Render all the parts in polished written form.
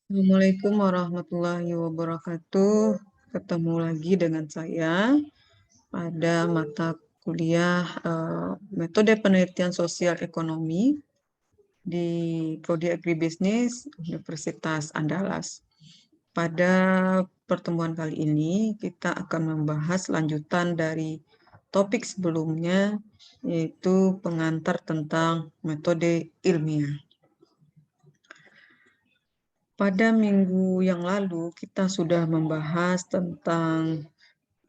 Assalamualaikum warahmatullahi wabarakatuh. Ketemu lagi dengan saya pada mata kuliah Metode Penelitian Sosial Ekonomi di Prodi Agribisnis Universitas Andalas. Pada pertemuan kali ini kita akan membahas lanjutan dari topik sebelumnya, yaitu pengantar tentang metode ilmiah. Pada minggu yang lalu kita sudah membahas tentang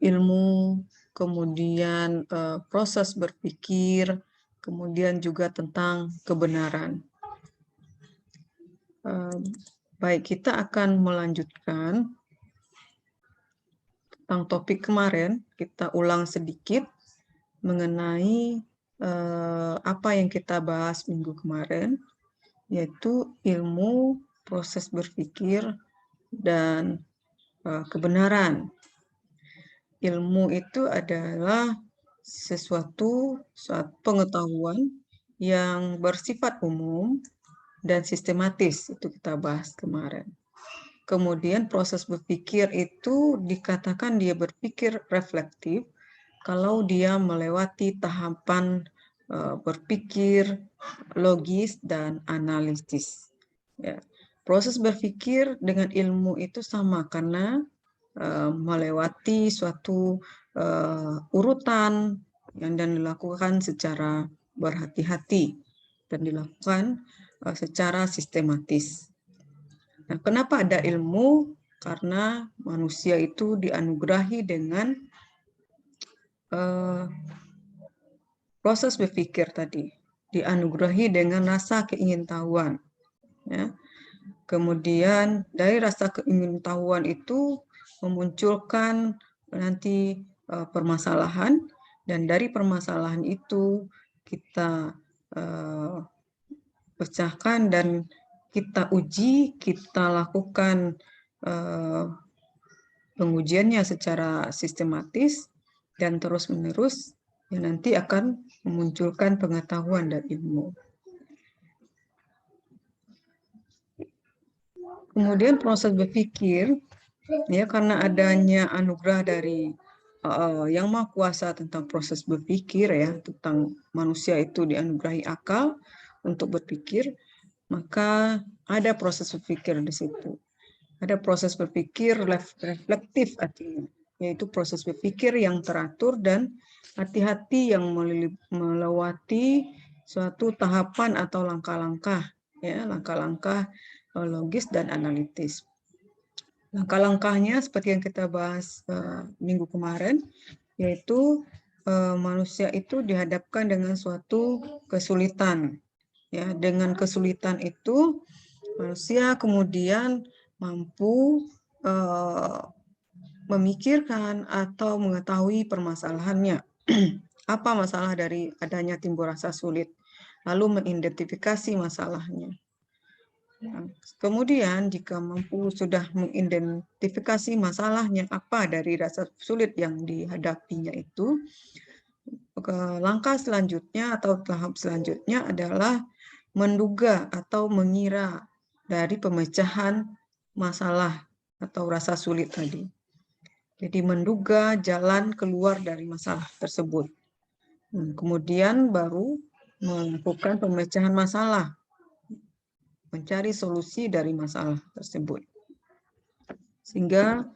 ilmu, kemudian proses berpikir, kemudian juga tentang kebenaran. Baik, kita akan melanjutkan tentang topik kemarin. Kita ulang sedikit mengenai apa yang kita bahas minggu kemarin, yaitu ilmu, proses berpikir, dan kebenaran. Ilmu itu adalah suatu pengetahuan yang bersifat umum dan sistematis, itu kita bahas kemarin. Kemudian proses berpikir itu dikatakan dia berpikir reflektif kalau dia melewati tahapan berpikir logis dan analisis. Ya. Proses berpikir dengan ilmu itu sama karena melewati suatu urutan yang dan dilakukan secara berhati-hati dan dilakukan secara sistematis. Nah, kenapa ada ilmu? Karena manusia itu dianugerahi dengan proses berpikir tadi, dianugerahi dengan rasa keingintahuan. Ya. Kemudian dari rasa keingintahuan itu memunculkan nanti permasalahan, dan dari permasalahan itu kita pecahkan dan kita uji, kita lakukan pengujiannya secara sistematis dan terus-menerus, yang nanti akan memunculkan pengetahuan dan ilmu. Kemudian proses berpikir, ya, karena adanya anugerah dari Yang Maha Kuasa tentang proses berpikir, ya, tentang manusia itu dianugerahi akal untuk berpikir, maka ada proses berpikir di situ. Ada proses berpikir reflektif artinya, yaitu proses berpikir yang teratur dan hati-hati yang melewati suatu tahapan atau langkah-langkah, ya, langkah-langkah logis dan analitis. Langkah-langkahnya seperti yang kita bahas minggu kemarin, yaitu manusia itu dihadapkan dengan suatu kesulitan. Ya, dengan kesulitan itu manusia kemudian mampu memikirkan atau mengetahui permasalahannya. Apa masalah dari adanya timbul rasa sulit, lalu mengidentifikasi masalahnya. Kemudian jika mampu sudah mengidentifikasi masalahnya apa dari rasa sulit yang dihadapinya itu, langkah selanjutnya atau tahap selanjutnya adalah menduga atau mengira dari pemecahan masalah atau rasa sulit tadi. Jadi menduga jalan keluar dari masalah tersebut. Kemudian baru melakukan pemecahan masalah, mencari solusi dari masalah tersebut. Sehingga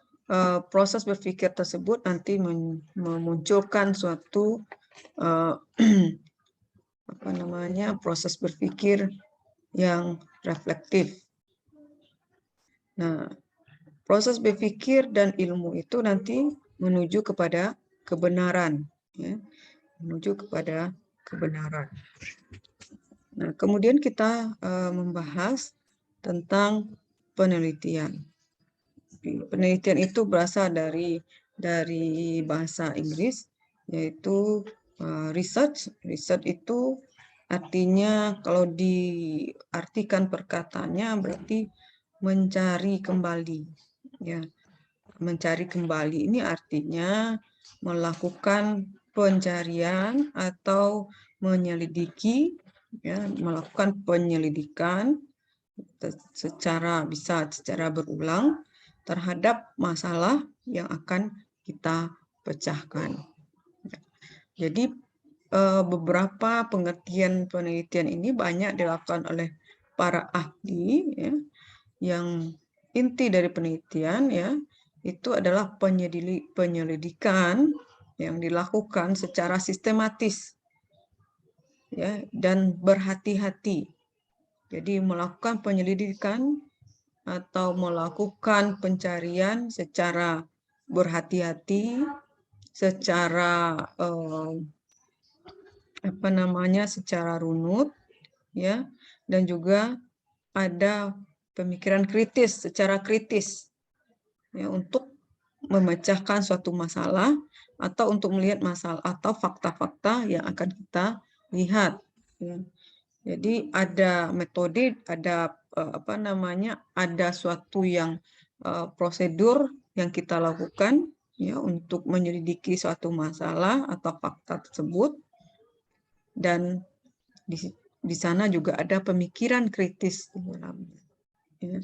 proses berpikir tersebut nanti memunculkan suatu proses berpikir yang reflektif. Nah, proses berpikir dan ilmu itu nanti menuju kepada kebenaran, ya, menuju kepada kebenaran. Nah, kemudian kita membahas tentang penelitian. Penelitian itu berasal dari bahasa Inggris, yaitu research. Research itu artinya kalau diartikan perkataannya berarti mencari kembali. Ya, mencari kembali ini artinya melakukan pencarian atau menyelidiki, ya, melakukan penyelidikan bisa secara berulang terhadap masalah yang akan kita pecahkan. Jadi beberapa pengertian penelitian ini banyak dilakukan oleh para ahli, ya, yang inti dari penelitian ya itu adalah penyelidikan yang dilakukan secara sistematis ya dan berhati-hati. Jadi melakukan penyelidikan atau melakukan pencarian secara berhati-hati, secara secara runut ya, dan juga ada pemikiran kritis, secara kritis ya untuk memecahkan suatu masalah atau untuk melihat masalah atau fakta-fakta yang akan kita lihat ya. Jadi ada metode, ada ada suatu yang prosedur yang kita lakukan ya untuk menyelidiki suatu masalah atau fakta tersebut, dan di sana juga ada pemikiran kritis di dalamnya. Ya.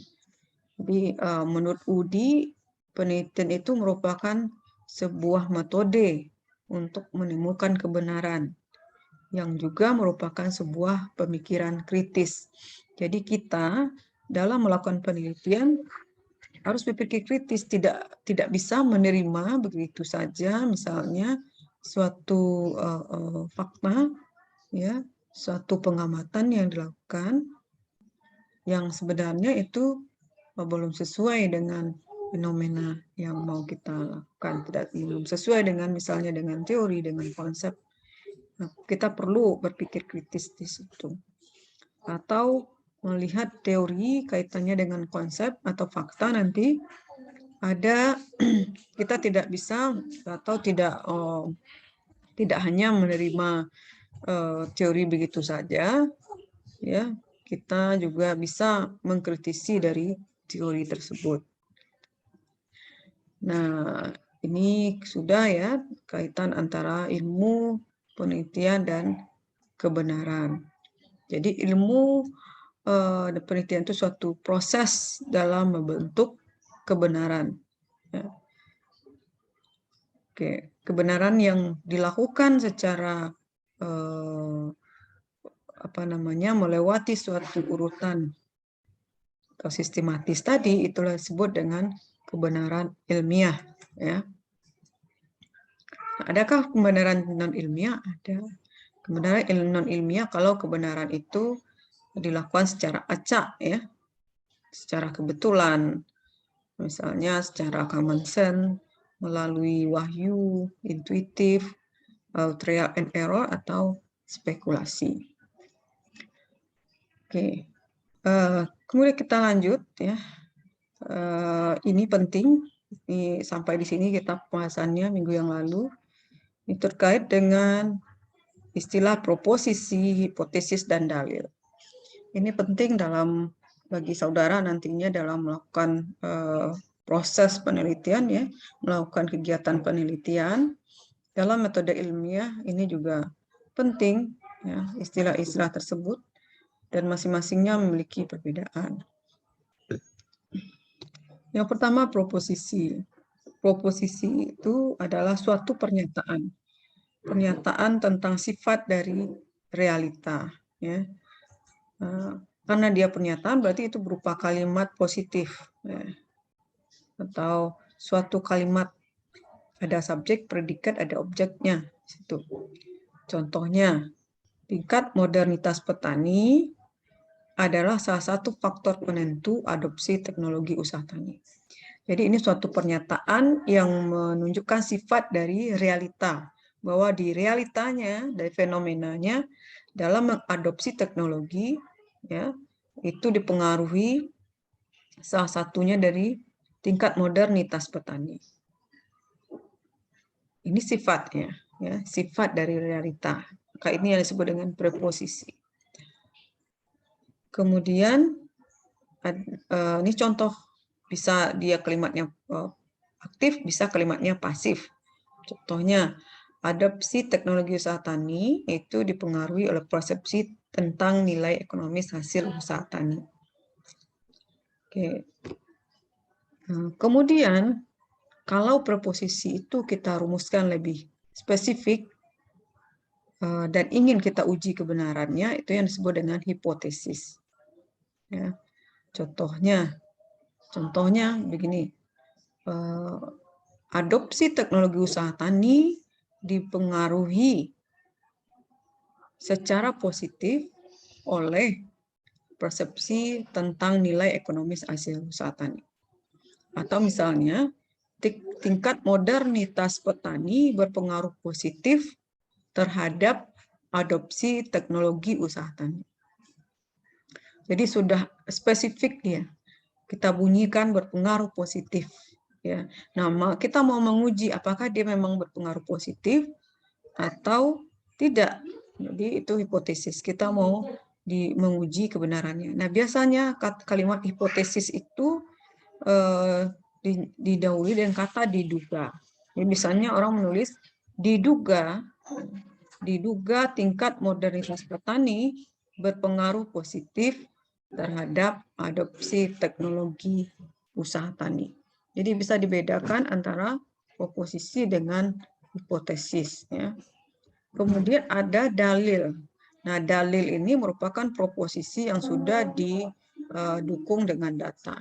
Jadi menurut Udi, penelitian itu merupakan sebuah metode untuk menemukan kebenaran yang juga merupakan sebuah pemikiran kritis. Jadi kita dalam melakukan penelitian harus berpikir kritis, tidak bisa menerima begitu saja misalnya suatu fakta ya, suatu pengamatan yang dilakukan yang sebenarnya itu belum sesuai dengan fenomena yang mau kita lakukan, belum sesuai dengan misalnya dengan teori, dengan konsep. Nah, kita perlu berpikir kritis di situ. Atau melihat teori kaitannya dengan konsep atau fakta, nanti ada kita tidak bisa atau tidak hanya menerima teori begitu saja ya, kita juga bisa mengkritisi dari teori tersebut. Nah, ini sudah ya kaitan antara ilmu, penelitian, dan kebenaran. Jadi ilmu dan penelitian itu suatu proses dalam membentuk kebenaran. Ya. Oke, kebenaran yang dilakukan secara melewati suatu urutan atau sistematis tadi, itulah disebut dengan kebenaran ilmiah. Ya. Adakah kebenaran non ilmiah? Ada. Kebenaran non ilmiah kalau kebenaran itu dilakukan secara acak ya, secara kebetulan, misalnya secara common sense, melalui wahyu, intuitif, trial and error, atau spekulasi. Oke, kemudian kita lanjut ya. Ini penting. Ini sampai di sini kita pembahasannya minggu yang lalu. Ini terkait dengan istilah proposisi, hipotesis, dan dalil. Ini penting bagi saudara nantinya dalam melakukan proses penelitian ya, melakukan kegiatan penelitian dalam metode ilmiah. Ini juga penting ya, istilah-istilah tersebut, dan masing-masingnya memiliki perbedaan. Yang pertama, proposisi. Proposisi itu adalah suatu pernyataan tentang sifat dari realita ya. Karena dia pernyataan berarti itu berupa kalimat positif ya. Atau suatu kalimat ada subjek, predikat, ada objeknya situ. Contohnya, tingkat modernitas petani adalah salah satu faktor penentu adopsi teknologi usaha tani. Jadi ini suatu pernyataan yang menunjukkan sifat dari realita, bahwa di realitanya, dari fenomenanya dalam mengadopsi teknologi ya, itu dipengaruhi salah satunya dari tingkat modernitas petani. Ini sifatnya ya, sifat dari realita. Maka ini yang disebut dengan preposisi. Kemudian ini contoh, bisa dia kalimatnya aktif, bisa kalimatnya pasif. Contohnya, adopsi teknologi usaha tani itu dipengaruhi oleh persepsi tentang nilai ekonomis hasil usaha tani. Oke. Kemudian, kalau preposisi itu kita rumuskan lebih spesifik dan ingin kita uji kebenarannya, itu yang disebut dengan hipotesis. Ya. Contohnya begini, adopsi teknologi usaha tani dipengaruhi secara positif oleh persepsi tentang nilai ekonomis hasil usaha tani. Atau misalnya, tingkat modernitas petani berpengaruh positif terhadap adopsi teknologi usaha tani. Jadi sudah spesifik dia. Kita bunyikan berpengaruh positif. Ya. Nah, kita mau menguji apakah dia memang berpengaruh positif atau tidak. Jadi itu hipotesis. Kita mau menguji kebenarannya. Nah, biasanya kalimat hipotesis itu didahului dengan kata diduga. Jadi misalnya orang menulis diduga tingkat modernitas petani berpengaruh positif terhadap adopsi teknologi usaha tani. Jadi bisa dibedakan antara proposisi dengan hipotesis. Ya. Kemudian ada dalil. Nah, dalil ini merupakan proposisi yang sudah didukung dengan data.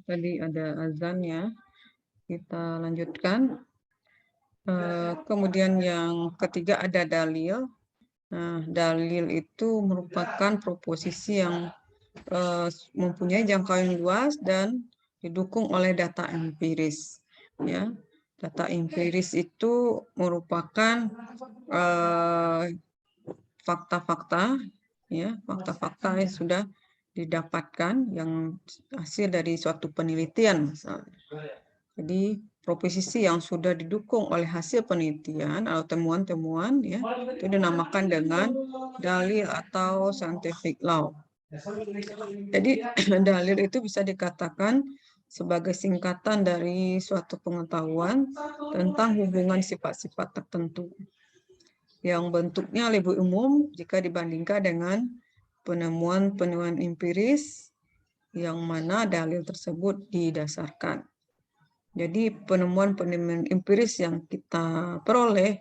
Tadi ada azan ya. Kita lanjutkan. Kemudian yang ketiga ada dalil. Nah, dalil itu merupakan proposisi yang mempunyai jangkauan luas dan didukung oleh data empiris. Ya, data empiris itu merupakan fakta-fakta, ya, fakta-fakta yang sudah didapatkan yang hasil dari suatu penelitian, misalnya. Jadi proposisi yang sudah didukung oleh hasil penelitian atau temuan-temuan, ya, itu dinamakan dengan dalil atau scientific law. Jadi dalil itu bisa dikatakan sebagai singkatan dari suatu pengetahuan tentang hubungan sifat-sifat tertentu yang bentuknya lebih umum jika dibandingkan dengan penemuan-penemuan empiris yang mana dalil tersebut didasarkan. Jadi penemuan-penemuan empiris yang kita peroleh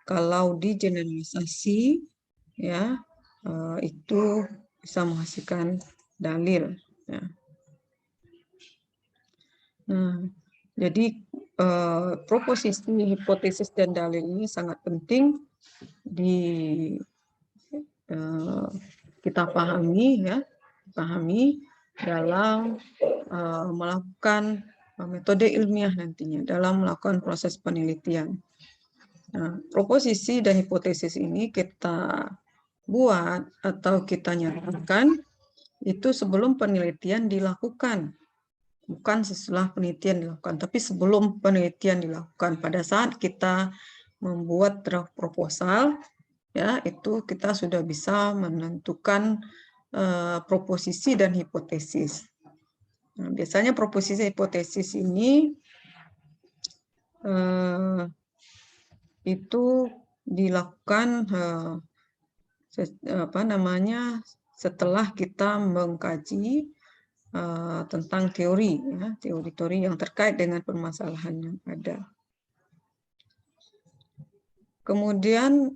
kalau digeneralisasi, ya, itu bisa menghasilkan dalil. Ya. Nah, jadi proposisi, hipotesis, dan dalil ini sangat penting kita pahami, ya, dalam melakukan metode ilmiah nantinya dalam melakukan proses penelitian. Nah, proposisi dan hipotesis ini kita buat atau kita nyatakan itu sebelum penelitian dilakukan, bukan setelah penelitian dilakukan, tapi sebelum penelitian dilakukan. Pada saat kita membuat draft proposal, ya, itu kita sudah bisa menentukan proposisi dan hipotesis. Nah, biasanya proposisi hipotesis ini itu dilakukan setelah kita mengkaji tentang teori, ya, teori-teori yang terkait dengan permasalahan yang ada. Kemudian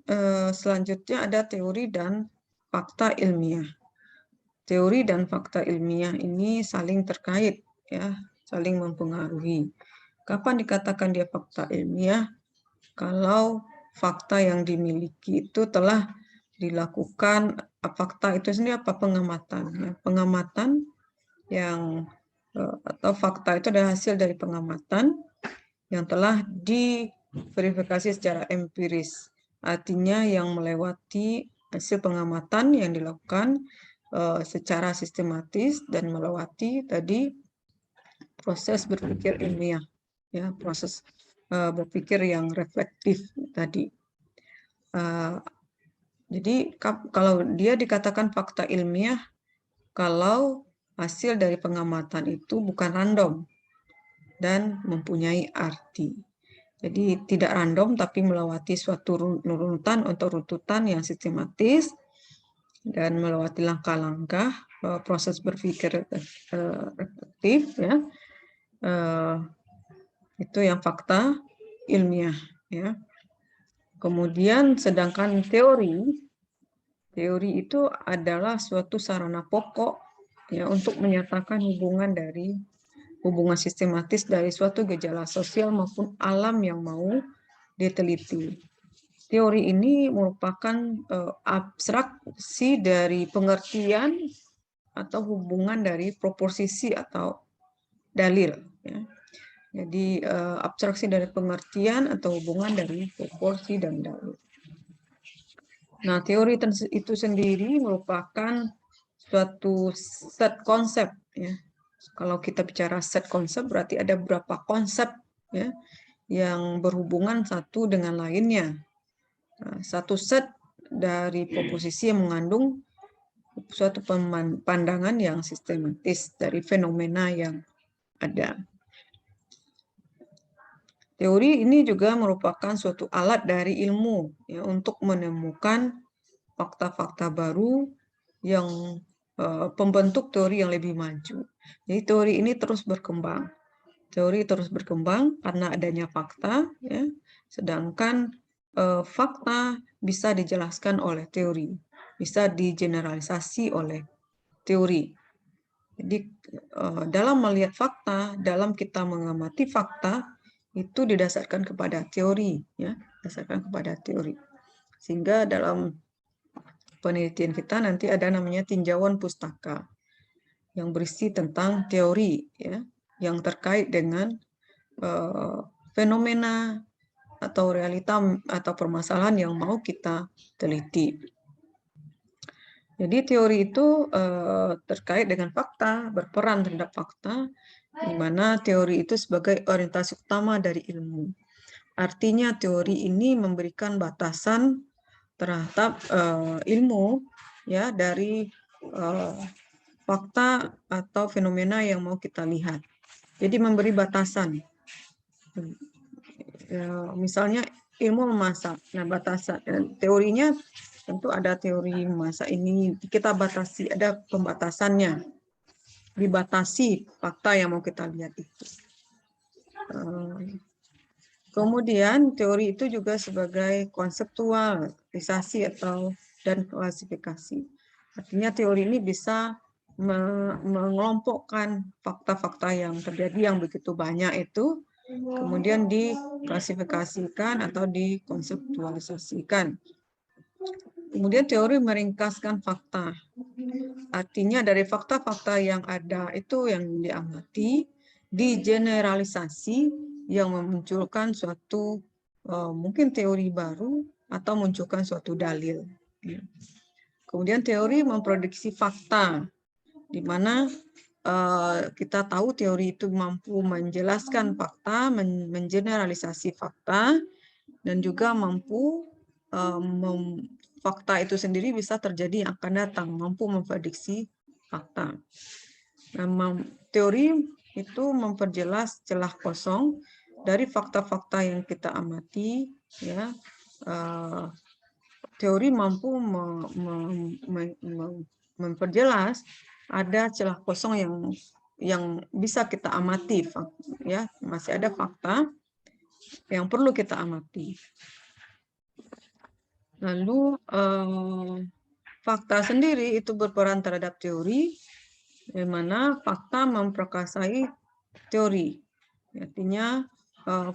selanjutnya ada teori dan fakta ilmiah. Teori dan fakta ilmiah ini saling terkait, ya, saling mempengaruhi. Kapan dikatakan dia fakta ilmiah? Kalau fakta yang dimiliki itu telah dilakukan, fakta itu sendiri apa? Pengamatan. Ya. Pengamatan yang atau fakta itu adalah hasil dari pengamatan yang telah diverifikasi secara empiris. Artinya yang melewati hasil pengamatan yang dilakukan secara sistematis dan melewati tadi proses berpikir ilmiah, ya, proses berpikir yang reflektif tadi. Jadi kalau dia dikatakan fakta ilmiah kalau hasil dari pengamatan itu bukan random dan mempunyai arti. Jadi tidak random tapi melewati suatu runutan atau runtutan yang sistematis dan melewati langkah-langkah proses berpikir reflektif, ya. Itu yang fakta ilmiah, ya. Kemudian sedangkan teori itu adalah suatu sarana pokok, ya, untuk menyatakan hubungan sistematis dari suatu gejala sosial maupun alam yang mau diteliti. Teori ini merupakan abstraksi dari pengertian atau hubungan dari proposisi atau dalil. Ya. Jadi abstraksi dari pengertian atau hubungan dari proporsi dan dalil. Nah, teori itu sendiri merupakan suatu set konsep. Ya. Kalau kita bicara set konsep, berarti ada beberapa konsep, ya, yang berhubungan satu dengan lainnya. Nah, satu set dari proposisi yang mengandung suatu pandangan yang sistematis dari fenomena yang ada. Teori ini juga merupakan suatu alat dari ilmu, ya, untuk menemukan fakta-fakta baru yang pembentuk teori yang lebih maju. Jadi teori ini terus berkembang. Teori terus berkembang karena adanya fakta, ya, sedangkan fakta bisa dijelaskan oleh teori, bisa digeneralisasi oleh teori. Jadi dalam melihat fakta, dalam kita mengamati fakta itu didasarkan kepada teori, ya, didasarkan kepada teori. Sehingga dalam penelitian kita nanti ada namanya tinjauan pustaka yang berisi tentang teori, ya, yang terkait dengan fenomena atau realita atau permasalahan yang mau kita teliti. Jadi teori itu terkait dengan fakta, berperan terhadap fakta, di mana teori itu sebagai orientasi utama dari ilmu. Artinya teori ini memberikan batasan terhadap ilmu, ya, dari fakta atau fenomena yang mau kita lihat. Jadi memberi batasan. Misalnya ilmu memasak, nah batasan teorinya tentu ada teori memasak ini kita batasi, ada pembatasannya, dibatasi fakta yang mau kita lihat itu. Kemudian teori itu juga sebagai konseptualisasi dan klasifikasi. Artinya teori ini bisa mengelompokkan fakta-fakta yang terjadi yang begitu banyak itu, kemudian diklasifikasikan atau dikonseptualisasikan. Kemudian teori meringkaskan fakta. Artinya dari fakta-fakta yang ada itu yang diamati, digeneralisasi yang memunculkan suatu mungkin teori baru atau munculkan suatu dalil. Kemudian teori memprediksi fakta, di mana kita tahu teori itu mampu menjelaskan fakta, mengeneralisasi fakta, dan juga mampu fakta itu sendiri bisa terjadi yang akan datang, mampu memprediksi fakta. Nah, teori itu memperjelas celah kosong dari fakta-fakta yang kita amati, ya. Teori mampu memperjelas ada celah kosong yang bisa kita amati, ya, masih ada fakta yang perlu kita amati. Lalu fakta sendiri itu berperan terhadap teori, di mana fakta memperkasai teori. Artinya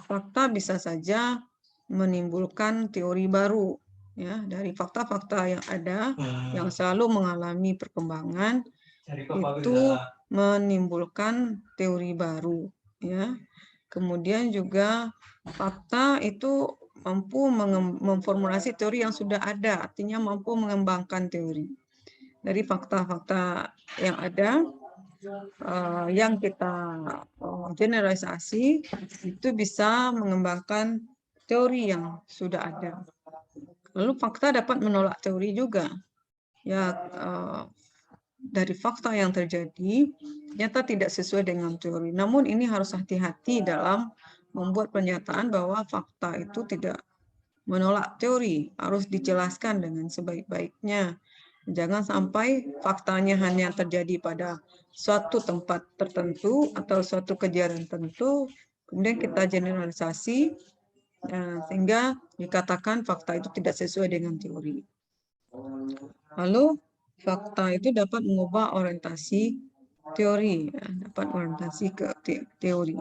fakta bisa saja menimbulkan teori baru, ya, dari fakta-fakta yang ada yang selalu mengalami perkembangan itu menimbulkan teori baru, ya. Kemudian juga fakta itu mampu memformulasi teori yang sudah ada, artinya mampu mengembangkan teori. Dari fakta-fakta yang ada, yang kita generalisasi, itu bisa mengembangkan teori yang sudah ada. Lalu fakta dapat menolak teori juga. Ya, dari fakta yang terjadi, ternyata tidak sesuai dengan teori. Namun ini harus hati-hati dalam membuat pernyataan bahwa fakta itu tidak menolak teori, harus dijelaskan dengan sebaik-baiknya. Jangan sampai faktanya hanya terjadi pada suatu tempat tertentu atau suatu kejadian tertentu, kemudian kita generalisasi, sehingga dikatakan fakta itu tidak sesuai dengan teori. Lalu fakta itu dapat mengubah orientasi teori, ya, dapat orientasi ke teori.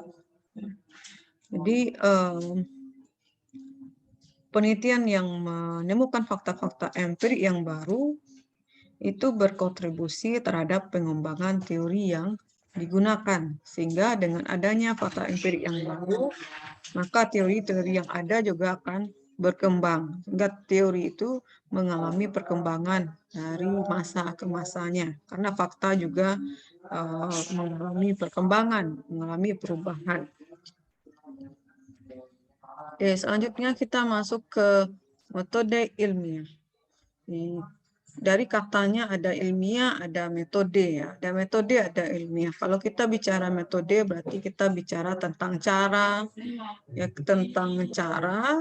Jadi penelitian yang menemukan fakta-fakta empirik yang baru itu berkontribusi terhadap pengembangan teori yang digunakan. Sehingga dengan adanya fakta empirik yang baru, maka teori-teori yang ada juga akan berkembang. Sehingga teori itu mengalami perkembangan dari masa ke masanya. Karena fakta juga mengalami perkembangan, mengalami perubahan. Oke, selanjutnya kita masuk ke metode ilmiah. Dari katanya ada ilmiah, ada metode, ya. Ada metode, ada ilmiah. Kalau kita bicara metode, berarti kita bicara tentang cara, ya, tentang cara,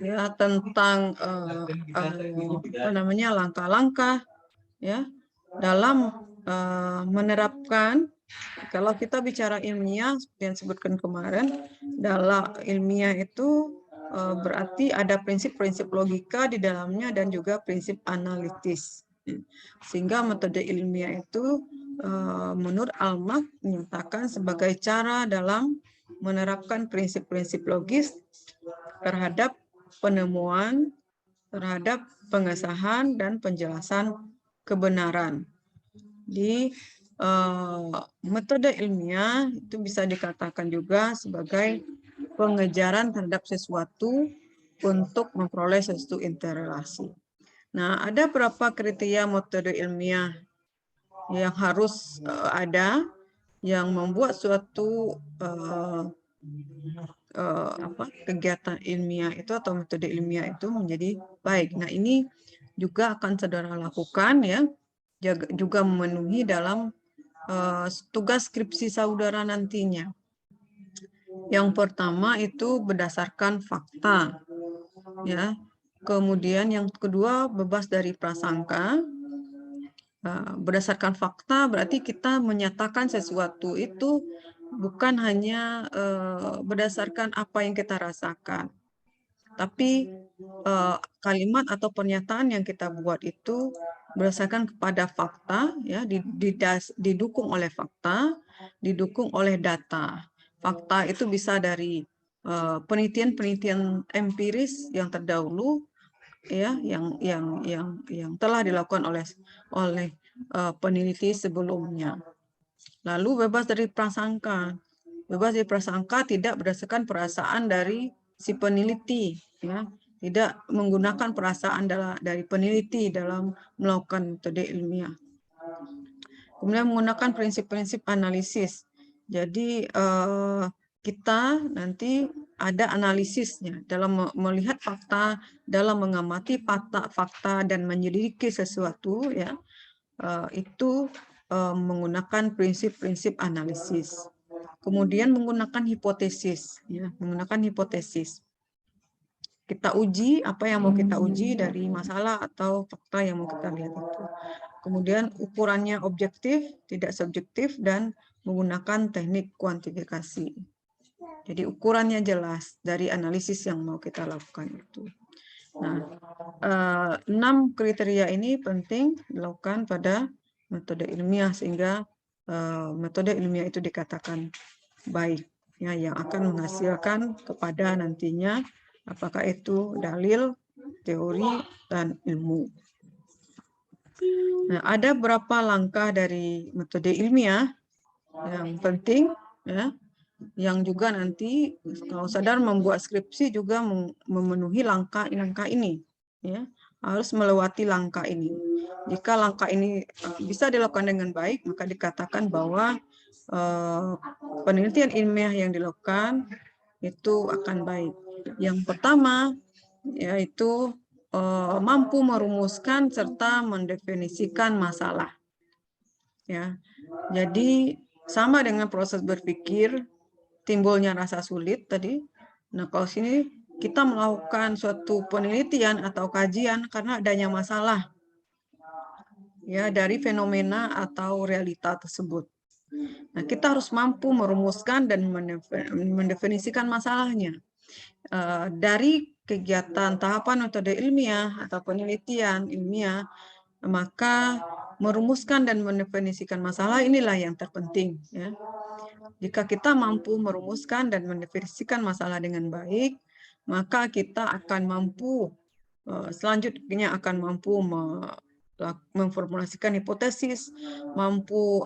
ya, tentang apa namanya, langkah-langkah, ya, dalam menerapkan. Kalau kita bicara ilmiah, seperti yang disebutkan kemarin, dalam ilmiah itu berarti ada prinsip-prinsip logika di dalamnya dan juga prinsip analitis. Sehingga metode ilmiah itu menurut Almak menyatakan sebagai cara dalam menerapkan prinsip-prinsip logis terhadap penemuan, terhadap pengesahan dan penjelasan kebenaran. Di metode ilmiah itu bisa dikatakan juga sebagai pengejaran terhadap sesuatu untuk memperoleh sesuatu interrelasi. Nah, ada berapa kriteria metode ilmiah yang harus ada yang membuat suatu kegiatan ilmiah itu atau metode ilmiah itu menjadi baik. Nah, ini juga akan saudara lakukan ya, juga memenuhi dalam tugas skripsi saudara nantinya. Yang pertama itu berdasarkan fakta, ya. Kemudian yang kedua bebas dari prasangka. Berdasarkan fakta berarti kita menyatakan sesuatu itu bukan hanya berdasarkan apa yang kita rasakan, tapi kalimat atau pernyataan yang kita buat itu berdasarkan kepada fakta, ya, didukung oleh fakta, didukung oleh data. Fakta itu bisa dari penelitian-penelitian empiris yang terdahulu, ya, yang telah dilakukan oleh peneliti sebelumnya. Lalu bebas dari prasangka. Bebas dari prasangka tidak berdasarkan perasaan dari si peneliti, ya. Tidak menggunakan perasaan dari peneliti dalam melakukan metode ilmiah. Kemudian menggunakan prinsip-prinsip analisis. Jadi kita nanti ada analisisnya dalam melihat fakta, dalam mengamati fakta dan menyelidiki sesuatu, ya, itu menggunakan prinsip-prinsip analisis. Kemudian menggunakan hipotesis, ya, menggunakan hipotesis. Kita uji apa yang mau kita uji dari masalah atau fakta yang mau kita lihat itu. Kemudian ukurannya objektif, tidak subjektif, dan menggunakan teknik kuantifikasi. Jadi ukurannya jelas dari analisis yang mau kita lakukan itu. Nah, 6 kriteria ini penting dilakukan pada metode ilmiah sehingga metode ilmiah itu dikatakan baik, ya, yang akan menghasilkan kepada nantinya apakah itu dalil, teori, dan ilmu. Nah, ada berapa langkah dari metode ilmiah yang penting, ya, yang juga nanti kalau sadar membuat skripsi juga memenuhi langkah ini, ya, harus melewati langkah ini. Jika langkah ini bisa dilakukan dengan baik, maka dikatakan bahwa penelitian ilmiah yang dilakukan itu akan baik. Yang pertama yaitu mampu merumuskan serta mendefinisikan masalah. Ya, jadi sama dengan proses berpikir timbulnya rasa sulit tadi. Nah, kalau sini kita melakukan suatu penelitian atau kajian karena adanya masalah, ya, dari fenomena atau realita tersebut. Nah, kita harus mampu merumuskan dan mendefinisikan masalahnya. Dari kegiatan tahapan metode ilmiah atau penelitian ilmiah, maka merumuskan dan mendefinisikan masalah inilah yang terpenting, ya. Jika kita mampu merumuskan dan mendefinisikan masalah dengan baik, maka kita akan mampu selanjutnya akan mampu memformulasikan hipotesis, mampu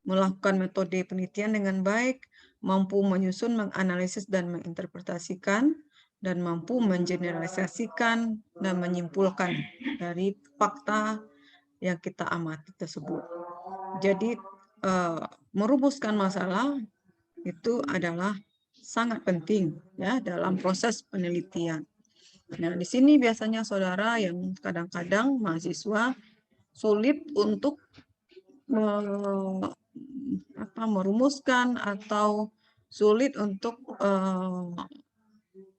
melakukan metode penelitian dengan baik, mampu menyusun, menganalisis, dan menginterpretasikan, dan mampu mengeneralisasikan dan menyimpulkan dari fakta yang kita amati tersebut. Jadi merumuskan masalah itu adalah sangat penting, ya, dalam proses penelitian. Nah, di sini biasanya saudara yang kadang-kadang mahasiswa sulit untuk merumuskan atau sulit untuk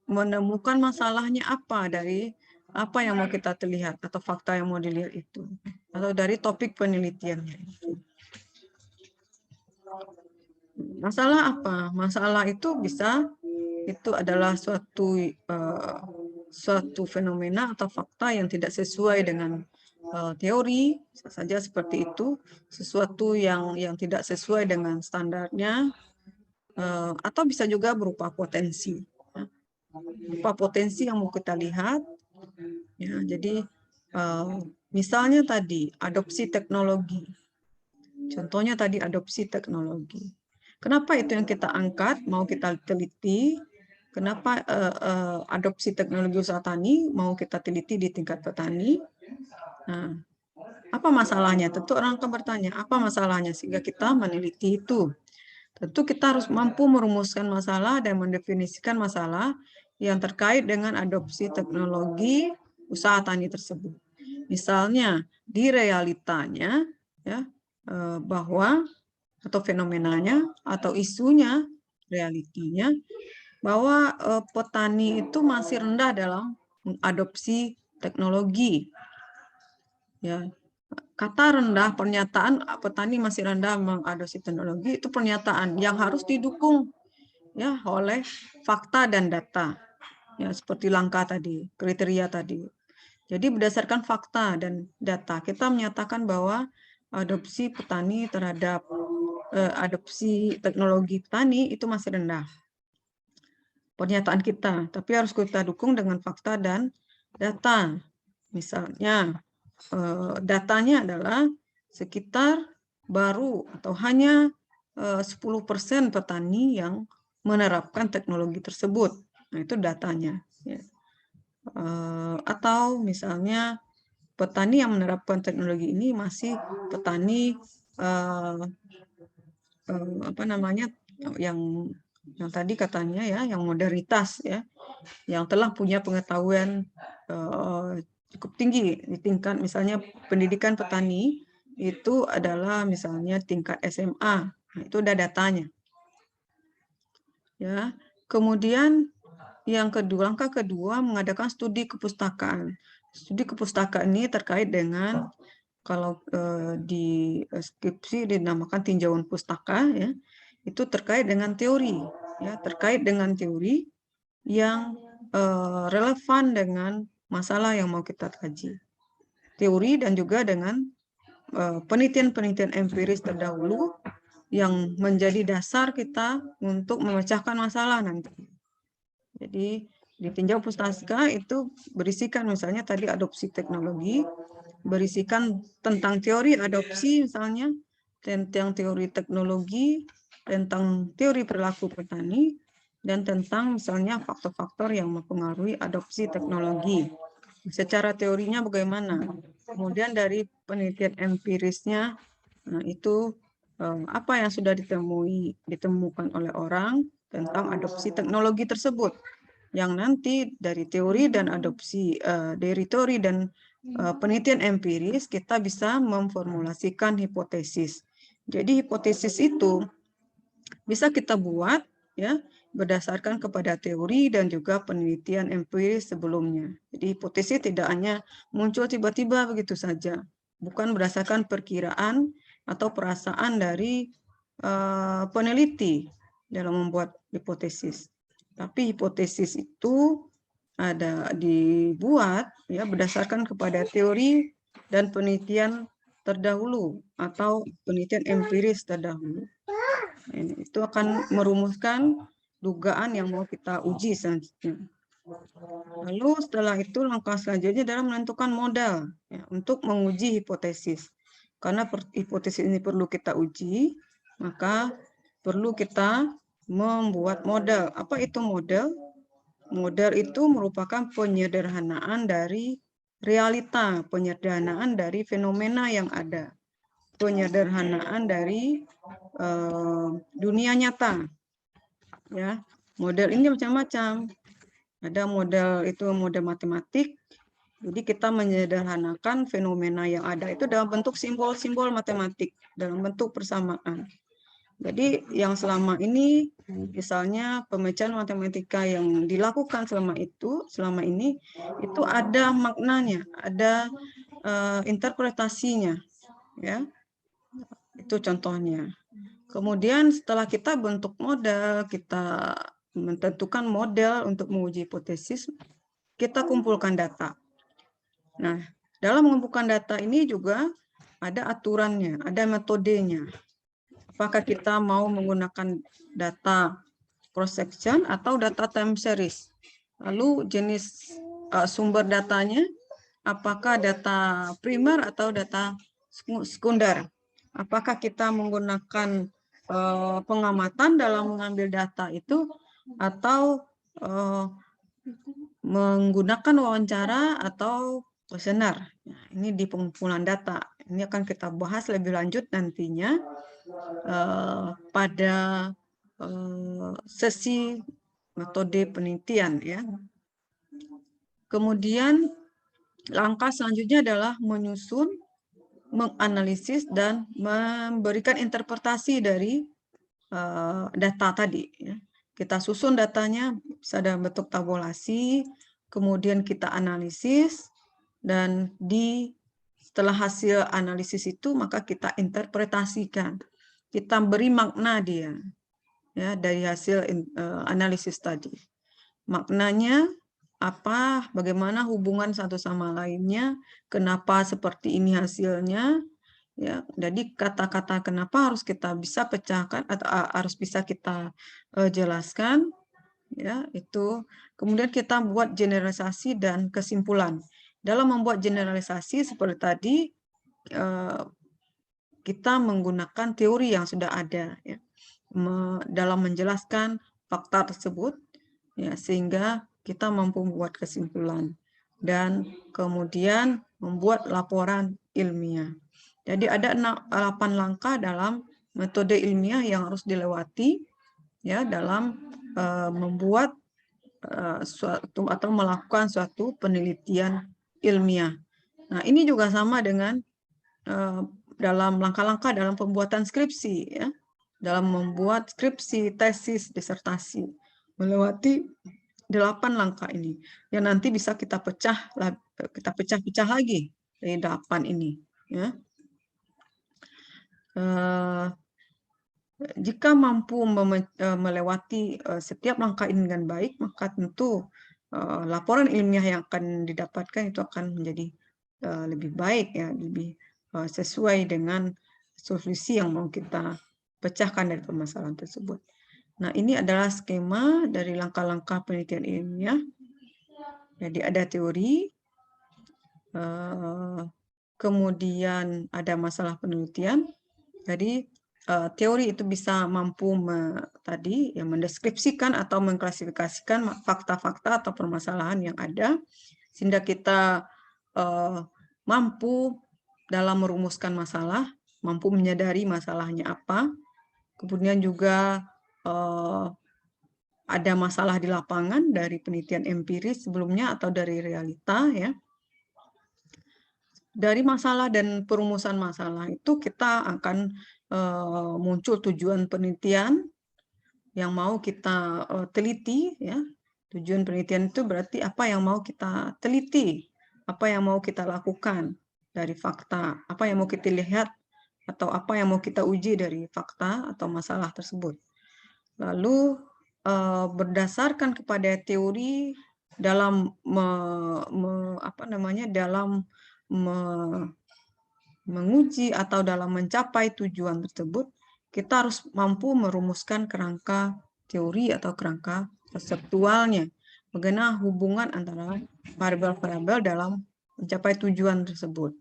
menemukan masalahnya apa dari apa yang mau kita lihat atau fakta yang mau dilihat itu, atau dari topik penelitiannya itu. Masalah apa? Masalah itu bisa itu adalah suatu fenomena atau fakta yang tidak sesuai dengan teori, bisa saja seperti itu, sesuatu yang tidak sesuai dengan standarnya, atau bisa juga berupa potensi. Berupa potensi yang mau kita lihat, ya, jadi misalnya tadi adopsi teknologi. Contohnya tadi adopsi teknologi. Kenapa itu yang kita angkat, mau kita teliti? Kenapa adopsi teknologi usaha tani mau kita teliti di tingkat petani? Nah, apa masalahnya? Tentu orang akan bertanya, apa masalahnya sehingga kita meneliti itu? Tentu kita harus mampu merumuskan masalah dan mendefinisikan masalah yang terkait dengan adopsi teknologi usaha tani tersebut. Misalnya di realitanya, ya, bahwa atau fenomenanya atau isunya, realitanya bahwa petani itu masih rendah dalam mengadopsi teknologi. Ya, kata rendah, pernyataan petani masih rendah mengadopsi teknologi itu pernyataan yang harus didukung ya oleh fakta dan data. Ya, seperti langkah tadi, kriteria tadi. Jadi berdasarkan fakta dan data, kita menyatakan bahwa adopsi petani terhadap adopsi teknologi petani itu masih rendah. Pernyataan kita, tapi harus kita dukung dengan fakta dan data. Misalnya, datanya adalah sekitar baru atau hanya 10% petani yang menerapkan teknologi tersebut. Nah, itu datanya. Ya. Atau misalnya petani yang menerapkan teknologi ini masih petani apa namanya yang tadi katanya ya, yang modernitas ya, yang telah punya pengetahuan cukup tinggi di tingkat misalnya pendidikan petani itu adalah misalnya tingkat SMA. Nah, itu udah datanya. Ya. Kemudian yang kedua, langkah kedua mengadakan studi kepustakaan. Studi kepustakaan ini terkait dengan kalau di skripsi dinamakan tinjauan pustaka ya. Itu terkait dengan teori ya, terkait dengan teori yang relevan dengan masalah yang mau kita kaji. Teori dan juga dengan penelitian-penelitian empiris terdahulu yang menjadi dasar kita untuk memecahkan masalah nanti. Jadi di tinjau pustaka itu berisikan misalnya tadi adopsi teknologi, berisikan tentang teori adopsi misalnya, tentang teori teknologi, tentang teori perilaku petani, dan tentang misalnya faktor-faktor yang mempengaruhi adopsi teknologi. Secara teorinya bagaimana? Kemudian dari penelitian empirisnya, nah itu apa yang sudah ditemukan oleh orang tentang adopsi teknologi tersebut. Yang nanti dari teori dan adopsi, dari teori dan penelitian empiris kita bisa memformulasikan hipotesis. Jadi hipotesis itu bisa kita buat ya berdasarkan kepada teori dan juga penelitian empiris sebelumnya. Jadi hipotesis tidak hanya muncul tiba-tiba begitu saja, bukan berdasarkan perkiraan atau perasaan dari peneliti dalam membuat hipotesis. Tapi hipotesis itu ada dibuat ya berdasarkan kepada teori dan penelitian terdahulu atau penelitian empiris terdahulu. Itu akan merumuskan dugaan yang mau kita uji selanjutnya. Lalu setelah itu langkah selanjutnya adalah menentukan modal ya, untuk menguji hipotesis. Karena hipotesis ini perlu kita uji, maka perlu kita membuat model. Apa itu model? Model itu merupakan penyederhanaan dari realita, penyederhanaan dari fenomena yang ada, penyederhanaan dari dunia nyata. Ya, model ini macam-macam. Ada model itu model matematik. Jadi kita menyederhanakan fenomena yang ada itu dalam bentuk simbol-simbol matematik, dalam bentuk persamaan. Jadi yang selama ini, misalnya pemecahan matematika yang dilakukan selama ini itu ada maknanya, ada interpretasinya, ya. Itu contohnya. Kemudian setelah kita bentuk model, kita menentukan model untuk menguji hipotesis, kita kumpulkan data. Nah, dalam mengumpulkan data ini juga ada aturannya, ada metodenya. Apakah kita mau menggunakan data cross section atau data time series? Lalu jenis sumber datanya, apakah data primer atau data sekunder? Apakah kita menggunakan pengamatan dalam mengambil data itu atau menggunakan wawancara atau kuesioner? Nah, ini di pengumpulan data. Ini akan kita bahas lebih lanjut nantinya pada sesi metode penelitian ya. Kemudian langkah selanjutnya adalah menyusun, menganalisis dan memberikan interpretasi dari data tadi ya. Kita susun datanya bisa dalam bentuk tabulasi, kemudian kita analisis, dan setelah hasil analisis itu maka kita interpretasikan, kita beri makna dia ya dari hasil analisis tadi. Maknanya apa, bagaimana hubungan satu sama lainnya, kenapa seperti ini hasilnya. Ya, jadi kata-kata kenapa harus kita bisa pecahkan atau harus bisa kita jelaskan, ya itu. Kemudian kita buat generalisasi dan kesimpulan. Dalam membuat generalisasi seperti tadi, kita menggunakan teori yang sudah ada ya, dalam menjelaskan fakta tersebut, ya sehingga kita mampu membuat kesimpulan dan kemudian membuat laporan ilmiah. Jadi ada 8 langkah dalam metode ilmiah yang harus dilewati ya dalam membuat suatu atau melakukan suatu penelitian ilmiah. Nah, ini juga sama dengan dalam langkah-langkah dalam pembuatan skripsi ya. Dalam membuat skripsi, tesis, disertasi, melewati 8 langkah ini yang nanti bisa kita pecah-pecah lagi dari 8 ini ya. Jika mampu melewati setiap langkah ini dengan baik, maka tentu laporan ilmiah yang akan didapatkan itu akan menjadi lebih baik ya, lebih sesuai dengan solusi yang mau kita pecahkan dari permasalahan tersebut. Nah, ini adalah skema dari langkah-langkah penelitian ilmiah. Jadi ada teori, kemudian ada masalah penelitian. Jadi teori itu bisa mampu tadi ya mendeskripsikan atau mengklasifikasikan fakta-fakta atau permasalahan yang ada, sehingga kita mampu dalam merumuskan masalah, mampu menyadari masalahnya apa. Kemudian juga ada masalah di lapangan dari penelitian empiris sebelumnya atau dari realita ya. Dari masalah dan perumusan masalah itu kita akan muncul tujuan penelitian yang mau kita teliti ya. Tujuan penelitian itu berarti apa yang mau kita teliti, apa yang mau kita lakukan dari fakta, apa yang mau kita lihat atau apa yang mau kita uji dari fakta atau masalah tersebut. Lalu berdasarkan kepada teori dalam dalam menguji atau dalam mencapai tujuan tersebut, kita harus mampu merumuskan kerangka teori atau kerangka konseptualnya, bagaimana hubungan antara variabel-variabel dalam mencapai tujuan tersebut.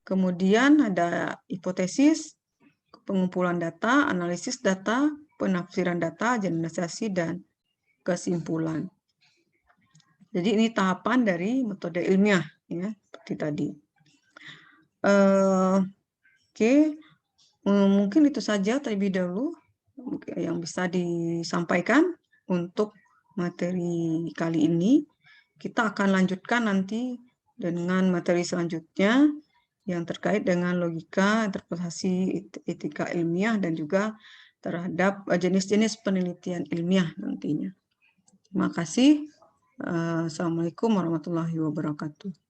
Kemudian ada hipotesis, pengumpulan data, analisis data, penafsiran data, generalisasi, dan kesimpulan. Jadi ini tahapan dari metode ilmiah, ya, seperti tadi. Oke, mungkin itu saja terlebih dahulu yang bisa disampaikan untuk materi kali ini. Kita akan lanjutkan nanti dengan materi selanjutnya yang terkait dengan logika, interpretasi, etika ilmiah, dan juga terhadap jenis-jenis penelitian ilmiah nantinya. Terima kasih. Assalamualaikum warahmatullahi wabarakatuh.